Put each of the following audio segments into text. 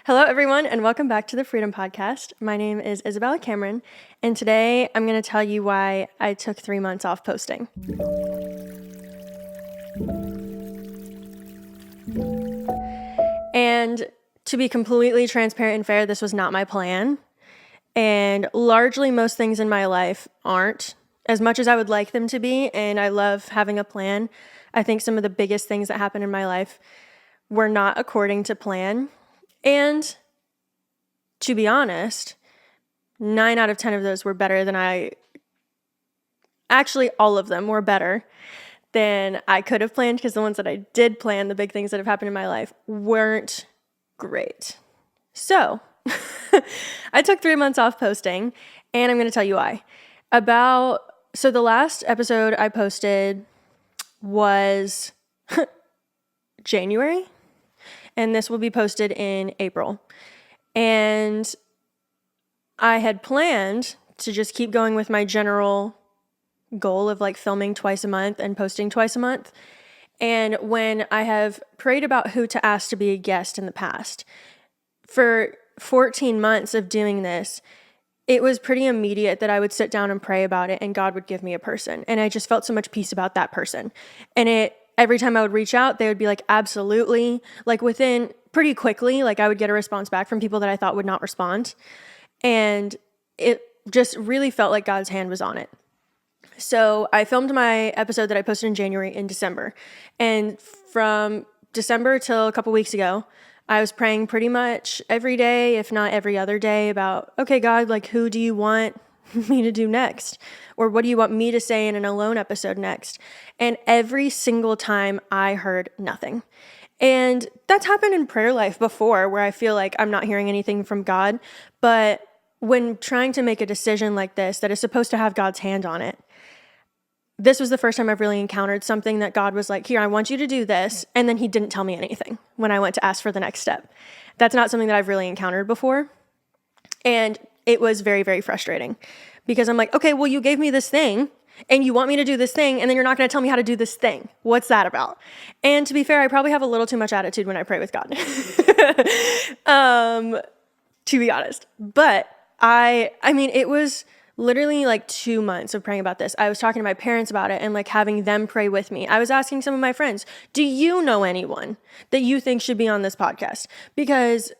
Hello, everyone, and welcome back to the Freedom Podcast. My name is Isabella Cameron, and today I'm going to tell you why I took 3 months off posting. And to be completely transparent and fair, this was not my plan. And largely, most things in my life aren't as much as I would like them to be, and I love having a plan. I think some of the biggest things that happened in my life were not according to plan. And to be honest, 9 out of 10 of those were better than all of them were better than I could have planned, because the ones that I did plan, the big things that have happened in my life, weren't great. So I took 3 months off posting, and I'm going to tell you why. So the last episode I posted was January, and this will be posted in April. And I had planned to just keep going with my general goal of filming twice a month and posting twice a month. And when I have prayed about who to ask to be a guest in the past, for 14 months of doing this, it was pretty immediate that I would sit down and pray about it and God would give me a person. And I just felt so much peace about that person. And every time I would reach out, they would be like, absolutely. Within pretty quickly, I would get a response back from people that I thought would not respond. And it just really felt like God's hand was on it. So I filmed my episode that I posted in January in December. And from December till a couple weeks ago, I was praying pretty much every day, if not every other day, about, okay, God, who do you want me to do next? Or what do you want me to say in an alone episode next? And every single time I heard nothing. And that's happened in prayer life before, where I feel like I'm not hearing anything from God. But when trying to make a decision like this, that is supposed to have God's hand on it, this was the first time I've really encountered something that God was like, here, I want you to do this. And then he didn't tell me anything when I went to ask for the next step. That's not something that I've really encountered before. And it was very, very frustrating, because I'm like, okay, well, you gave me this thing and you want me to do this thing, and then you're not going to tell me how to do this thing. What's that about? And to be fair, I probably have a little too much attitude when I pray with God, to be honest. But I mean, it was literally 2 months of praying about this. I was talking to my parents about it and having them pray with me. I was asking some of my friends, do you know anyone that you think should be on this podcast? Because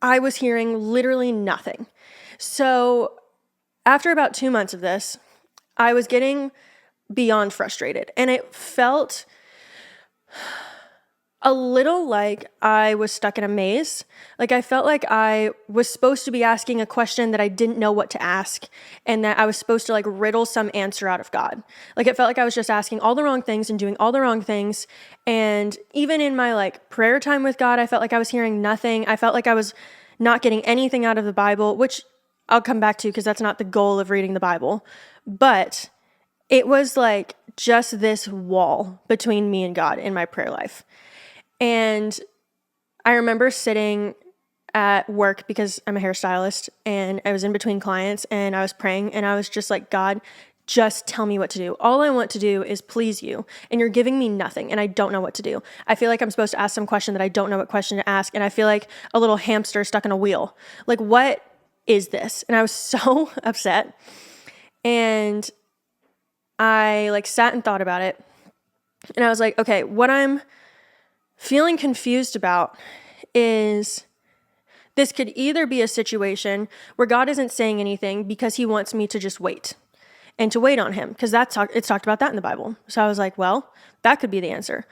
I was hearing literally nothing. So after about 2 months of this, I was getting beyond frustrated, and it felt a little like I was stuck in a maze. I felt like I was supposed to be asking a question that I didn't know what to ask, and that I was supposed to riddle some answer out of God. It felt like I was just asking all the wrong things and doing all the wrong things. And even in my prayer time with God, I felt like I was hearing nothing. I felt like I was not getting anything out of the Bible, which I'll come back to, because that's not the goal of reading the Bible. But it was just this wall between me and God in my prayer life. And I remember sitting at work, because I'm a hairstylist, and I was in between clients, and I was praying, and I was just like, God, just tell me what to do. All I want to do is please you, and you're giving me nothing, and I don't know what to do. I feel like I'm supposed to ask some question that I don't know what question to ask, and I feel like a little hamster stuck in a wheel. What is this? And I was so upset. And I sat and thought about it, and I was like, okay, what I'm feeling confused about is this could either be a situation where God isn't saying anything because he wants me to just wait and to wait on him, because it's talked about that in the Bible. So I was like, well, that could be the answer.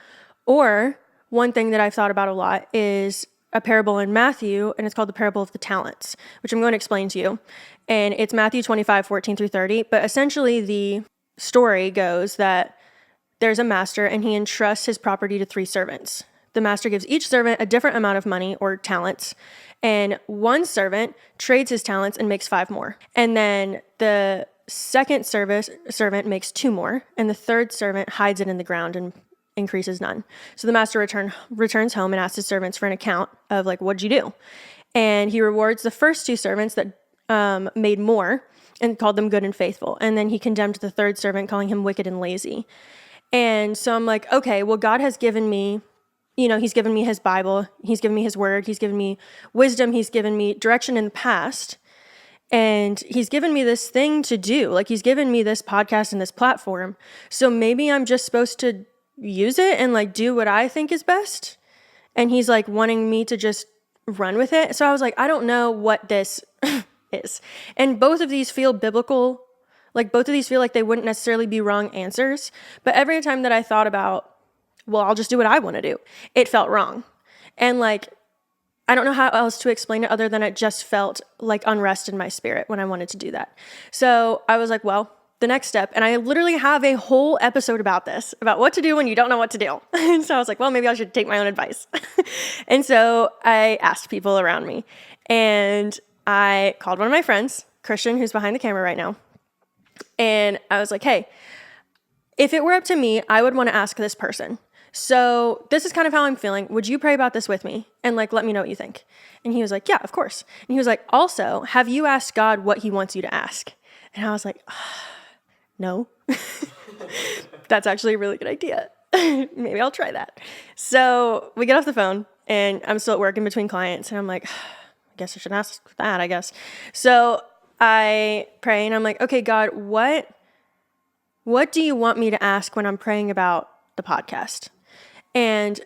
Or one thing that I've thought about a lot is a parable in Matthew, and it's called the parable of the talents, which I'm going to explain to you. And it's Matthew 25:14-30. But essentially the story goes that there's a master, and he entrusts his property to 3 servants. The master gives each servant a different amount of money or talents, and one servant trades his talents and makes 5 more. And then the second servant makes 2 more, and the third servant hides it in the ground and increases none. So the master returns home and asks his servants for an account of what'd you do? And he rewards the first 2 servants that made more and called them good and faithful. And then he condemned the third servant, calling him wicked and lazy. And so I'm like, okay, well, God has given me he's given me his Bible, he's given me his word, he's given me wisdom, he's given me direction in the past, and he's given me this thing to do. Like, he's given me this podcast and this platform. So maybe I'm just supposed to use it and like do what I think is best. And he's like wanting me to just run with it. So I was like, I don't know what this is. And both of these feel biblical. Like, both of these feel like they wouldn't necessarily be wrong answers. But every time that I thought about, well, I'll just do what I want to do, it felt wrong. And like, I don't know how else to explain it other than it just felt like unrest in my spirit when I wanted to do that. So I was like, well, the next step, and I literally have a whole episode about this, about what to do when you don't know what to do. And so I was like, well, maybe I should take my own advice. And so I asked people around me, and I called one of my friends, Christian, who's behind the camera right now. And I was like, hey, if it were up to me, I would want to ask this person. So this is kind of how I'm feeling. Would you pray about this with me? And like, let me know what you think. And he was like, yeah, of course. And he was like, also, have you asked God what he wants you to ask? And I was like, no. That's actually a really good idea. Maybe I'll try that. So we get off the phone, and I'm still at work in between clients. And I'm like, I guess I should ask that, I guess. So I pray, and I'm like, okay, God, what do you want me to ask when I'm praying about the podcast? And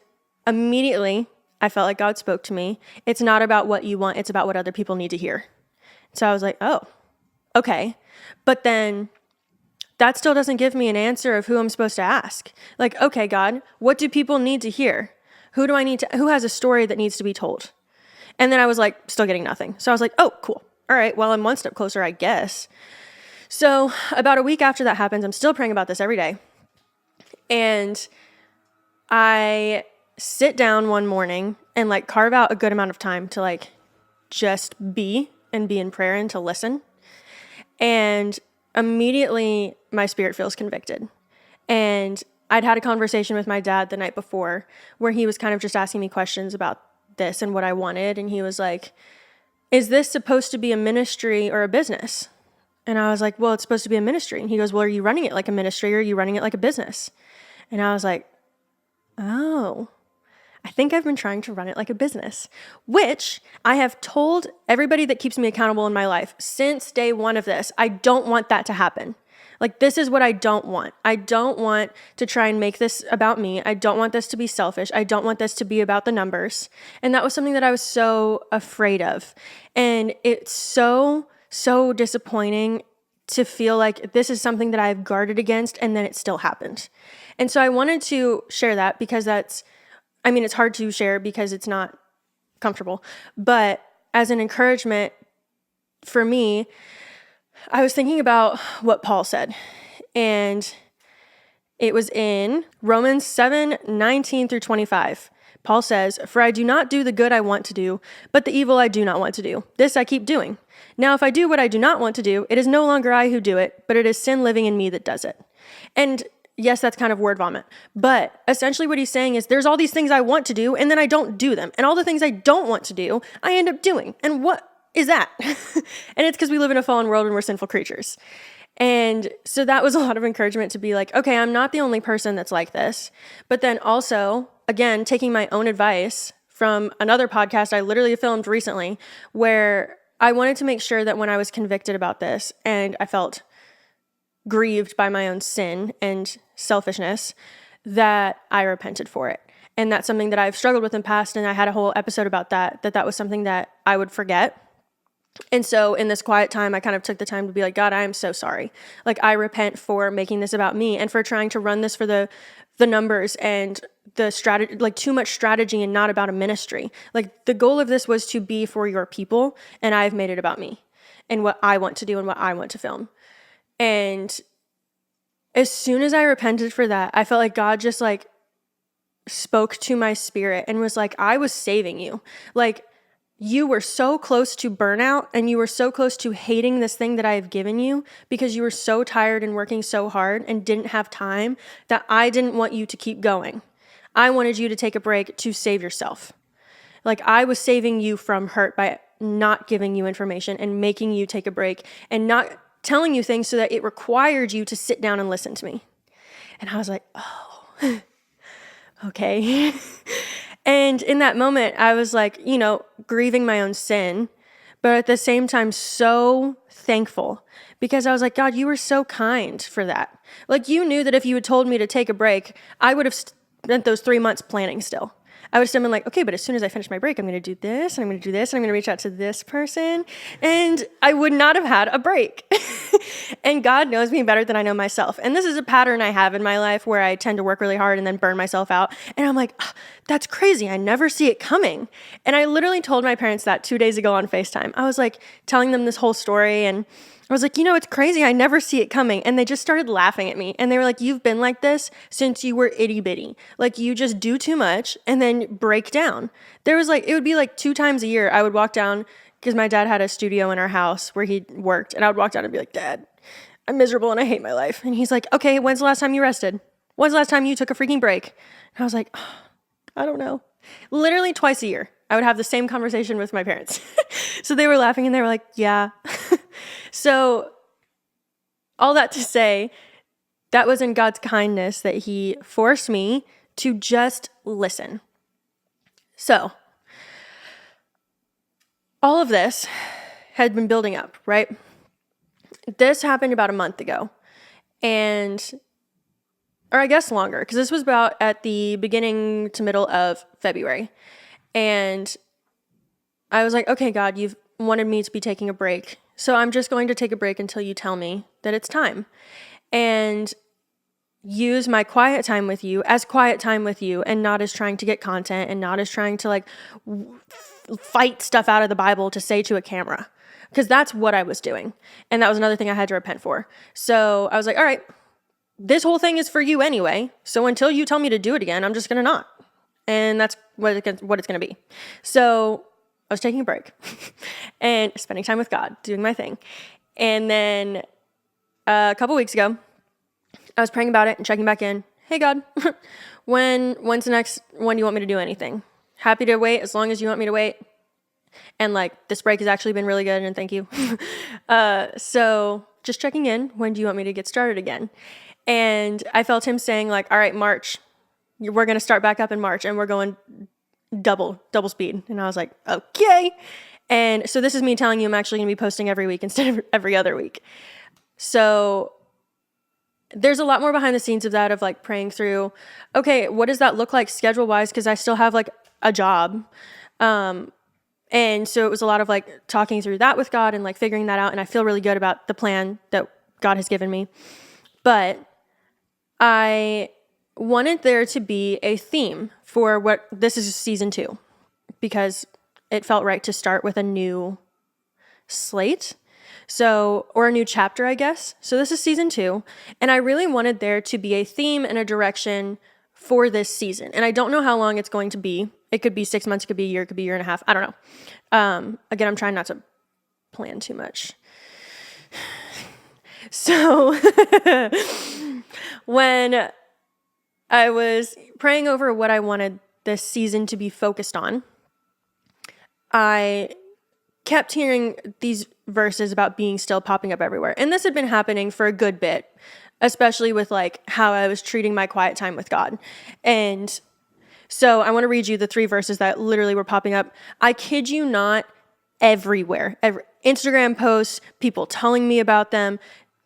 immediately I felt like God spoke to me. It's not about what you want. It's about what other people need to hear. So I was like, oh, okay. But then that still doesn't give me an answer of who I'm supposed to ask. Like, okay, God, what do people need to hear? Who has a story that needs to be told? And then I was like, still getting nothing. So I was like, oh, cool. All right, well, I'm one step closer, I guess. So about a week after that happens, I'm still praying about this every day. And I sit down one morning and like carve out a good amount of time to like just be in prayer and to listen. And immediately my spirit feels convicted. And I'd had a conversation with my dad the night before where he was kind of just asking me questions about this and what I wanted. And he was like, is this supposed to be a ministry or a business? And I was like, well, it's supposed to be a ministry. And he goes, well, are you running it like a ministry or are you running it like a business? And I was like, oh, I think I've been trying to run it like a business, which I have told everybody that keeps me accountable in my life since day one of this. I don't want that to happen. Like, this is what I don't want. I don't want to try and make this about me. I don't want this to be selfish. I don't want this to be about the numbers. And that was something that I was so afraid of. And it's so disappointing to feel like this is something that I've guarded against and then it still happened. And so I wanted to share that because it's hard to share because it's not comfortable. But as an encouragement for me, I was thinking about what Paul said. And it was in Romans 7:19-25. Paul says, for I do not do the good I want to do, but the evil I do not want to do. This I keep doing. Now, if I do what I do not want to do, it is no longer I who do it, but it is sin living in me that does it. And yes, that's kind of word vomit. But essentially what he's saying is there's all these things I want to do, and then I don't do them. And all the things I don't want to do, I end up doing. And what is that? And it's because we live in a fallen world and we're sinful creatures. And so that was a lot of encouragement to be like, okay, I'm not the only person that's like this. But then also, again, taking my own advice from another podcast I literally filmed recently where I wanted to make sure that when I was convicted about this and I felt grieved by my own sin and selfishness, that I repented for it. And that's something that I've struggled with in the past. And I had a whole episode about that was something that I would forget. And so in this quiet time, I kind of took the time to be like, God, I am so sorry. Like, I repent for making this about me and for trying to run this for the numbers and the strategy, like too much strategy and not about a ministry. Like, the goal of this was to be for your people, and I've made it about me and what I want to do and what I want to film. And as soon as I repented for that, I felt like God just like spoke to my spirit and was like, I was saving you. Like, you were so close to burnout and you were so close to hating this thing that I have given you because you were so tired and working so hard and didn't have time that I didn't want you to keep going. I wanted you to take a break to save yourself. Like, I was saving you from hurt by not giving you information and making you take a break and not telling you things so that it required you to sit down and listen to me. And I was like, oh, okay. And in that moment, I was like, grieving my own sin, but at the same time, so thankful because I was like, God, you were so kind for that. Like, you knew that if you had told me to take a break, I would have spent those 3 months planning still. I would have still been like, okay, but as soon as I finish my break, I'm going to do this, and I'm going to do this, and I'm going to reach out to this person, and I would not have had a break. And God knows me better than I know myself. And this is a pattern I have in my life where I tend to work really hard and then burn myself out. And I'm like, that's crazy. I never see it coming. And I literally told my parents that 2 days ago on FaceTime. I was like telling them this whole story, and I was like, it's crazy. I never see it coming. And they just started laughing at me. And they were like, you've been like this since you were itty bitty. Like, you just do too much and then break down. It would be like 2 times a year I would walk down because my dad had a studio in our house where he worked. And I would walk down and be like, Dad, I'm miserable and I hate my life. And he's like, okay, when's the last time you rested? When's the last time you took a freaking break? And I was like, I don't know. Literally twice a year, I would have the same conversation with my parents. So they were laughing and they were like, yeah. So all that to say, that was in God's kindness that he forced me to just listen. So all of this had been building up, right? This happened about a month ago, or I guess longer, because this was about at the beginning to middle of February. And I was like, okay, God, you've wanted me to be taking a break. So I'm just going to take a break until you tell me that it's time. And use my quiet time with you as quiet time with you, and not as trying to get content, and not as trying to fight stuff out of the Bible to say to a camera. Because that's what I was doing. And that was another thing I had to repent for. So I was like, all right, this whole thing is for you anyway. So until you tell me to do it again, I'm just going to not. And that's what it's going to be. So I was taking a break and spending time with God, doing my thing. And then a couple weeks ago, I was praying about it and checking back in. Hey, God, when's the next one you want me to do anything? Happy to wait as long as you want me to wait. And this break has actually been really good, and thank you. So just checking in. When do you want me to get started again? And I felt him saying all right, March, we're going to start back up in March, and we're going double speed. And I was like, okay. And so this is me telling you I'm actually going to be posting every week instead of every other week. So there's a lot more behind the scenes of that, of praying through, okay, what does that look like schedule wise? Because I still have a job. And so it was a lot of talking through that with God and figuring that out. And I feel really good about the plan that God has given me. But I wanted there to be a theme for what this is season 2, because it felt right to start with a new slate. So, or a new chapter, I guess. So this is season 2. And I really wanted there to be a theme and a direction for this season. And I don't know how long it's going to be. It could be 6 months, it could be a year, it could be a year and a half. I don't know. Again, I'm trying not to plan too much. So when I was praying over what I wanted this season to be focused on, I kept hearing these verses about being still popping up everywhere. And this had been happening for a good bit, especially with how I was treating my quiet time with God. And so I want to read you the 3 verses that literally were popping up. I kid you not, everywhere. Instagram posts, people telling me about them,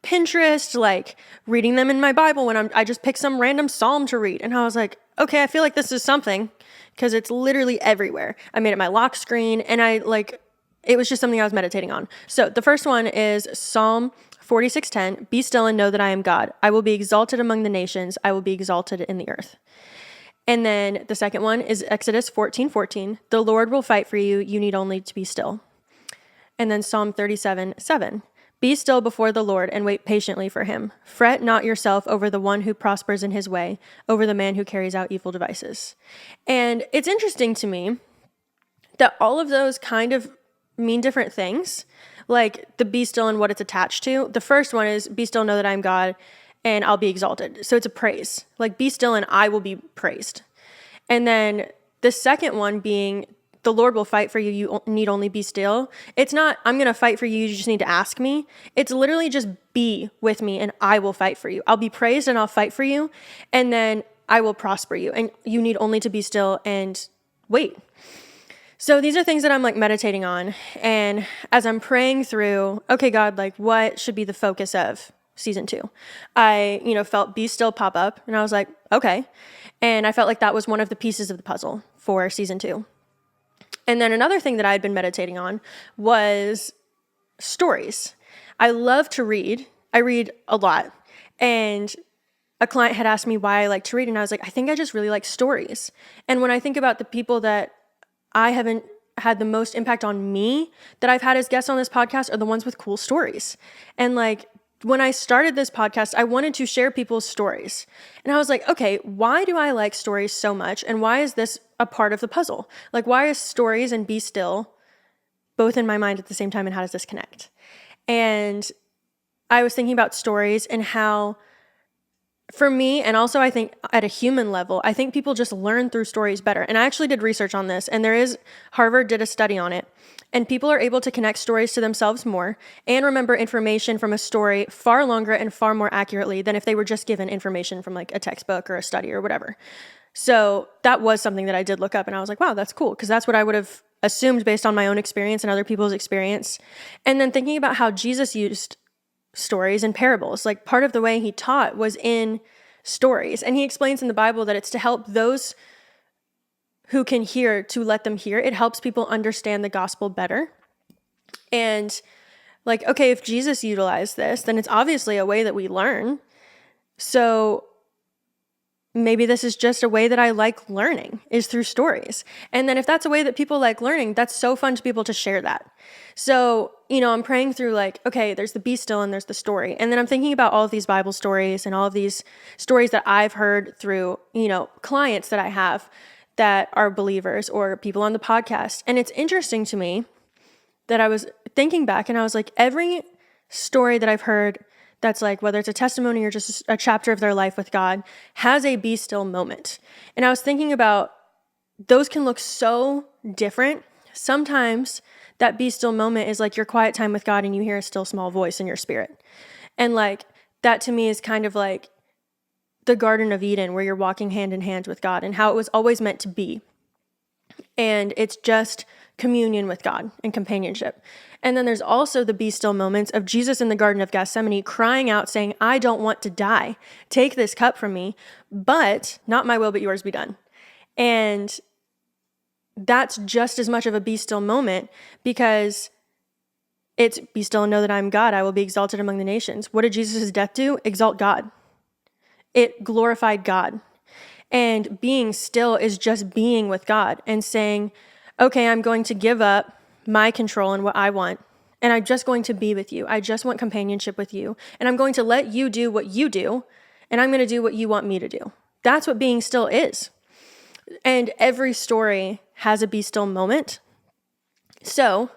Pinterest, reading them in my Bible when I just pick some random psalm to read. And I was like, okay, I feel like this is something, because it's literally everywhere. I made it my lock screen, and it was just something I was meditating on. So the first one is Psalm 46:10. Be still and know that I am God. I will be exalted among the nations. I will be exalted in the earth. And then the second one is Exodus 14:14. The Lord will fight for you. You need only to be still. And then Psalm 37:7. Be still before the Lord and wait patiently for him. Fret not yourself over the one who prospers in his way, over the man who carries out evil devices. And it's interesting to me that all of those kind of mean different things, the be still and what it's attached to. The first one is be still, know that I am God, and I'll be exalted. So it's a praise. Be still and I will be praised. And then the second one being the Lord will fight for you. You need only be still. It's not, I'm going to fight for you. You just need to ask me. It's literally just be with me and I will fight for you. I'll be praised and I'll fight for you. And then I will prosper you. And you need only to be still and wait. So these are things that I'm like meditating on. And as I'm praying through, okay, God, like what should be the focus of season 2? I, felt Be Still pop up and I was like, okay. And I felt like that was one of the pieces of the puzzle for season 2. And then another thing that I had been meditating on was stories. I love to read. I read a lot. And a client had asked me why I like to read. And I was like, I think I just really like stories. And when I think about the people that I haven't had the most impact on me that I've had as guests on this podcast are the ones with cool stories. And like when I started this podcast, I wanted to share people's stories. And I was like, okay, why do I like stories so much? And why is this a part of the puzzle? Like, why is stories and Be Still both in my mind at the same time? And how does this connect? And I was thinking about stories and how, for me, and also I think at a human level, I think people just learn through stories better. And I actually did research on this, and Harvard did a study on it. And people are able to connect stories to themselves more and remember information from a story far longer and far more accurately than if they were just given information from like a textbook or a study or whatever. So that was something that I did look up, and I was like, wow, that's cool, because that's what I would have assumed based on my own experience and other people's experience. And then thinking about how Jesus used stories and parables, like part of the way he taught was in stories. And he explains in the Bible that it's to help those who can hear to let them hear. It helps people understand the gospel better. And like, okay, if Jesus utilized this, then it's obviously a way that we learn. So maybe this is just a way that I like learning, is through stories. And then if that's a way that people like learning, that's so fun to be able to share that. So, I'm praying through like, okay, there's the Be Still and there's the story. And then I'm thinking about all of these Bible stories and all of these stories that I've heard through, clients that I have that are believers or people on the podcast. And it's interesting to me that I was thinking back and I was like, every story that I've heard that's like, whether it's a testimony or just a chapter of their life with God, has a Be Still moment. And I was thinking about those can look so different. Sometimes that Be Still moment is like your quiet time with God and you hear a still small voice in your spirit. And like that to me is kind of like the Garden of Eden where you're walking hand in hand with God and how it was always meant to be. And it's just communion with God and companionship. And then there's also the Be Still moments of Jesus in the Garden of Gethsemane crying out saying, I don't want to die. Take this cup from me, but not my will, but yours be done. And that's just as much of a Be Still moment because it's Be Still and know that I'm God. I will be exalted among the nations. What did Jesus' death do? Exalt God. It glorified God. And being still is just being with God and saying, okay, I'm going to give up my control and what I want. And I'm just going to be with you. I just want companionship with you. And I'm going to let you do what you do. And I'm going to do what you want me to do. That's what being still is. And every story has a Be Still moment. So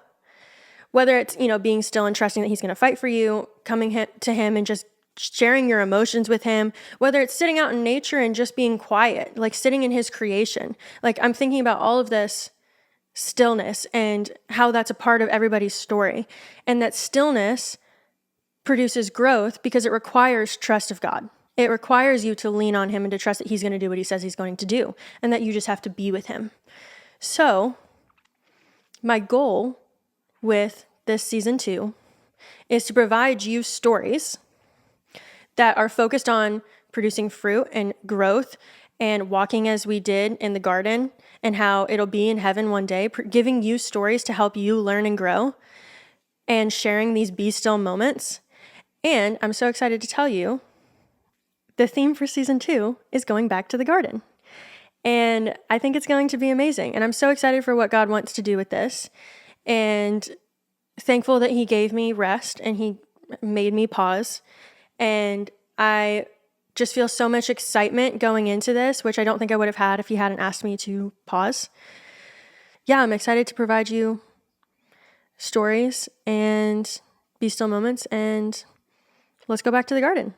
whether it's, being still and trusting that he's going to fight for you, coming to him and just sharing your emotions with him, whether it's sitting out in nature and just being quiet, like sitting in his creation. Like I'm thinking about all of this stillness and how that's a part of everybody's story. And that stillness produces growth because it requires trust of God. It requires you to lean on him and to trust that he's going to do what he says he's going to do and that you just have to be with him. So my goal with this season 2 is to provide you stories that are focused on producing fruit and growth and walking as we did in the garden and how it'll be in heaven one day, giving you stories to help you learn and grow and sharing these Be Still moments. And I'm so excited to tell you the theme for season 2 is going back to the garden. And I think it's going to be amazing. And I'm so excited for what God wants to do with this. And thankful that he gave me rest and he made me pause. And I just feel so much excitement going into this, which I don't think I would have had if he hadn't asked me to pause. Yeah, I'm excited to provide you stories and Be Still moments, and let's go back to the garden.